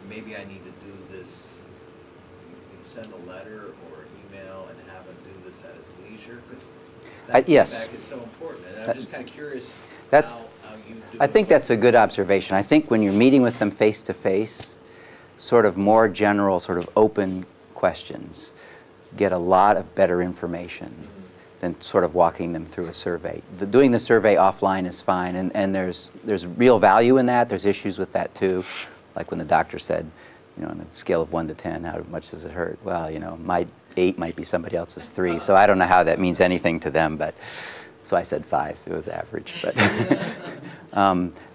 maybe I need to do this, you can send a letter or an email and have him do this at his leisure? Because that yes. feedback is so important. And I'm just kind of curious That's, how you do I think that's a good observation. I think when you're meeting with them face to face, sort of more general, sort of open questions get a lot of better information than sort of walking them through a survey. Doing the survey offline is fine, and there's real value in that. There's issues with that too, like when the doctor said, you know, on a scale of 1 to 10, how much does it hurt? Well, you know, my 8 might be somebody else's 3, so I don't know how that means anything to them, but so I said 5. It was average, but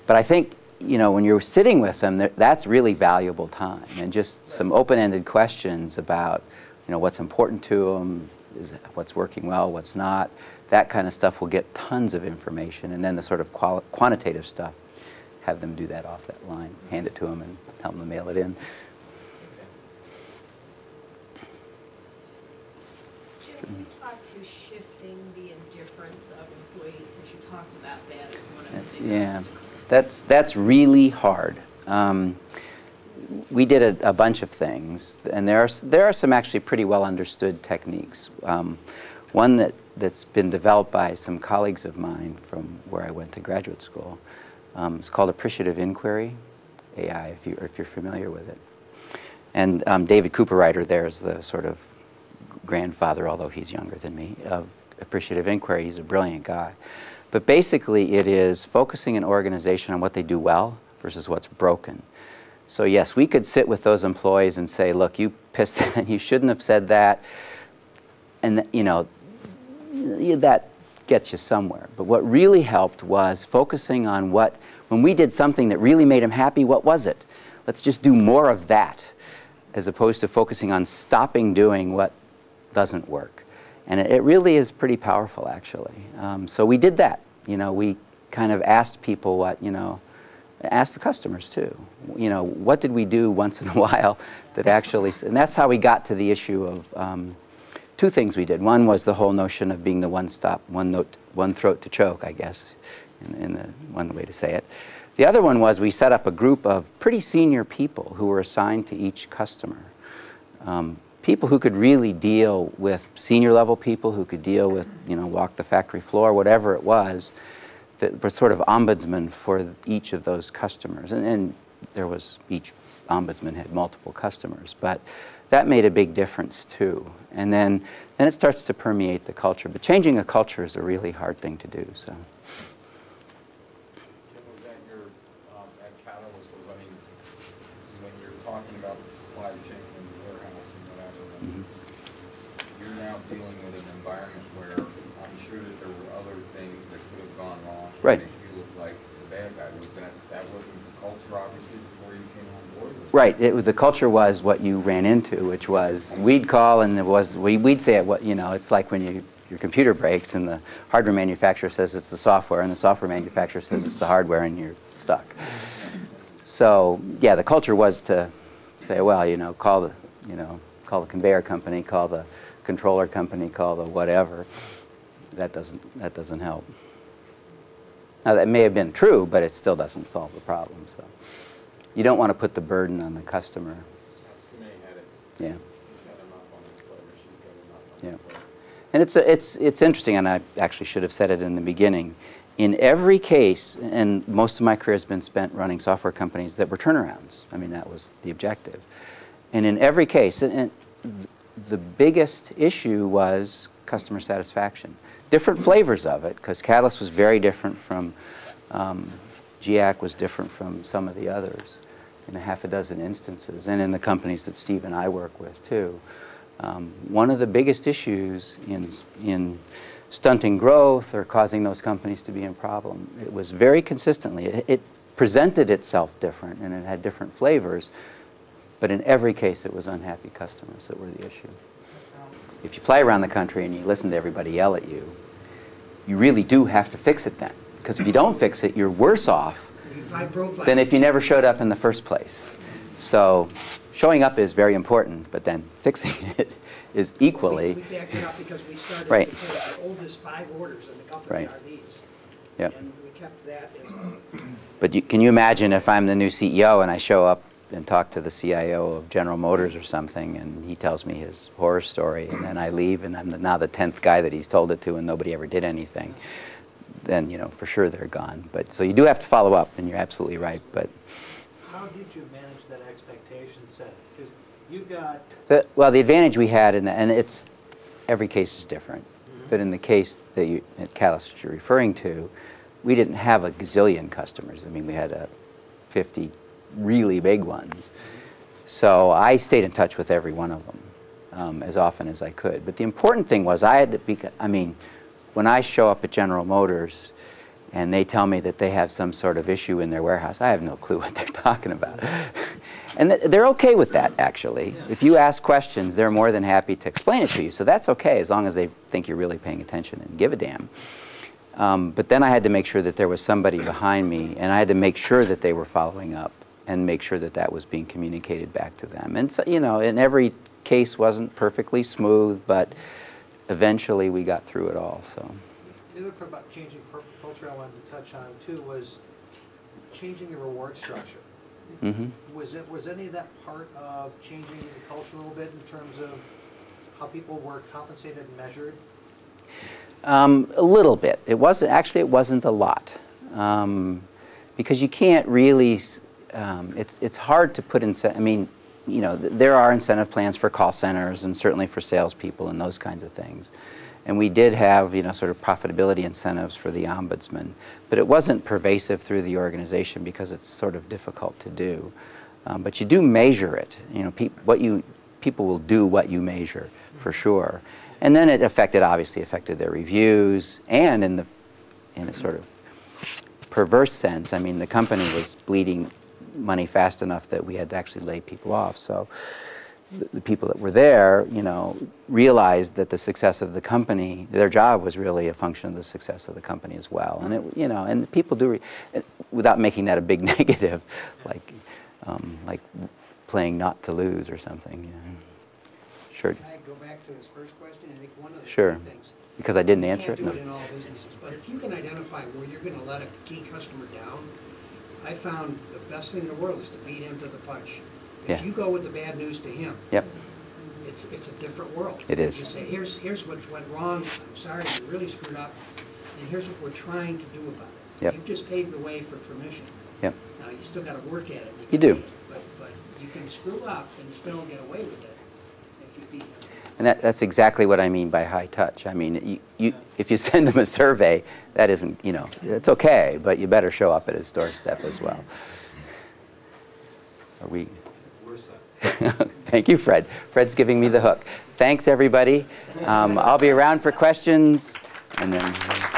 but I think, you know, when you're sitting with them, that's really valuable time, and just some open-ended questions about, you know, what's important to them, is what's working well, what's not. That kind of stuff will get tons of information, and then the sort of quantitative stuff, have them do that off that line, hand it to them, and tell them to mail it in. Jim, you talked to shifting the indifference of employees, because you talked about that as one of the big obstacles. That's really hard. We did a bunch of things, and there are some actually pretty well understood techniques. One that's been developed by some colleagues of mine from where I went to graduate school. It's called appreciative inquiry, AI, if you're familiar with it. And David Cooperrider there is the sort of grandfather, although he's younger than me, of appreciative inquiry. He's a brilliant guy. But basically it is focusing an organization on what they do well versus what's broken. So yes, we could sit with those employees and say, look, you pissed that, you shouldn't have said that, and you know, that gets you somewhere. But what really helped was focusing on when we did something that really made them happy, what was it? Let's just do more of that, as opposed to focusing on stopping doing what doesn't work. And it really is pretty powerful, actually. So we did that. You know, we kind of asked people what, you know, asked the customers too. You know, what did we do once in a while that actually, and that's how we got to the issue of two things we did. One was the whole notion of being the one-stop, one throat to choke, I guess, in the one way to say it. The other one was we set up a group of pretty senior people who were assigned to each customer. People who could really deal with senior level people, who could deal with, you know, walk the factory floor, whatever it was, that were sort of ombudsman for each of those customers. And there was, each ombudsman had multiple customers, but that made a big difference too. And then it starts to permeate the culture. But changing a culture is a really hard thing to do. So. Jim, was that your, at Catalyst, I mean, when you're talking about the supply chain and the warehouse and whatever, you're now dealing with an environment where I'm sure that there were other things that could have gone wrong. Right. You look like the bad guy. Was that wasn't the culture, obviously, before you came on board? Right. The culture was what you ran into, which was we'd call and we'd say it. You know, it's like when your computer breaks and the hardware manufacturer says it's the software, and the software manufacturer says it's the hardware, and you're stuck. So yeah, the culture was to say, well, you know, call the conveyor company, call the controller company, call the whatever. That doesn't help. Now that may have been true, but it still doesn't solve the problem. So you don't want to put the burden on the customer. That's too many headaches. Yeah. He's got enough on his plate, or she's got enough on his plate. And it's interesting, and I actually should have said it in the beginning. In every case, and most of my career has been spent running software companies that were turnarounds. I mean, that was the objective. And in every case, and the biggest issue was customer satisfaction. Different flavors of it, because Catalyst was very different from, GIAC was different from some of the others in a half a dozen instances, and in the companies that Steve and I work with too. One of the biggest issues in stunting growth or causing those companies to be in problem, it was very consistently, it presented itself different and it had different flavors, but in every case it was unhappy customers that were the issue. If you fly around the country and you listen to everybody yell at you, you really do have to fix it then. Because if you don't fix it, you're worse off than if you never showed up in the first place. So showing up is very important, but then fixing it is equally. We backed it up because we started right. to say the oldest 5 orders in the company right. are these. Yep. And we kept that as But can you imagine if I'm the new CEO and I show up and talk to the CIO of General Motors or something, and he tells me his horror story, and then I leave, and I'm now the 10th guy that he's told it to, and nobody ever did anything, then, you know, for sure they're gone. But so you do have to follow up, and you're absolutely right. But how did you manage that expectation setting? Because you've got... Well, the advantage we had, and it's every case is different, but in the case that you, at Catalyst that you're referring to, we didn't have a gazillion customers. I mean, we had 50 really big ones. So I stayed in touch with every one of them as often as I could. But the important thing was I had to be, I mean, when I show up at General Motors and they tell me that they have some sort of issue in their warehouse, I have no clue what they're talking about. And they're okay with that, actually. If you ask questions, they're more than happy to explain it to you. So that's okay, as long as they think you're really paying attention and give a damn. But then I had to make sure that there was somebody behind me, and I had to make sure that they were following up and make sure that that was being communicated back to them. And so, you know, in every case wasn't perfectly smooth, but eventually we got through it all. So The other part about changing corporate culture I wanted to touch on too was changing the reward structure. Was any of that part of changing the culture a little bit in terms of how people were compensated and measured? A little bit. It wasn't, actually it wasn't a lot. Because you can't really, it's hard to put in, I mean, you know, there are incentive plans for call centers and certainly for salespeople and those kinds of things. And we did have, you know, sort of profitability incentives for the ombudsman, but it wasn't pervasive through the organization because it's sort of difficult to do. But you do measure it. You know, people will do what you measure, for sure. And then it obviously affected their reviews, and in a sort of perverse sense, I mean, the company was bleeding money fast enough that we had to actually lay people off. So the people that were there, you know, realized that the success of the company, their job was really a function of the success of the company as well. And it, you know, and people do, without making that a big negative, like playing not to lose or something. You know. Sure. Can I go back to his first question? I think one of the Sure. key things. Because I didn't answer it. You can't do No. it in all businesses, but if you can identify where you're going to let a key customer down, I found the best thing in the world is to beat him to the punch. If Yeah. you go with the bad news to him, Yep. it's a different world. It is. You say, here's what went wrong. I'm sorry, you really screwed up, and here's what we're trying to do about it. Yep. You've just paved the way for permission. Yep. Now you still got to work at it. You do. But you can screw up and still get away with it if you beat him. And that's exactly what I mean by high touch. I mean, if you send them a survey, that isn't, you know, it's okay, but you better show up at his doorstep as well. Are we? We're set. Thank you, Fred. Fred's giving me the hook. Thanks, everybody. I'll be around for questions, and then.